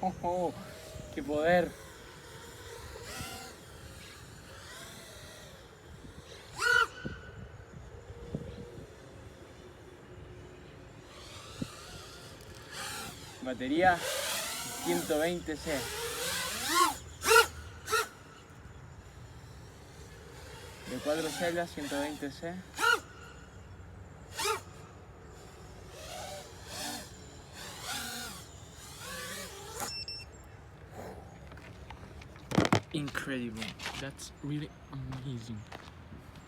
Oh, ¡qué poder! Batería 120C. De 4 celdas, 120C. Incredible. That's really amazing.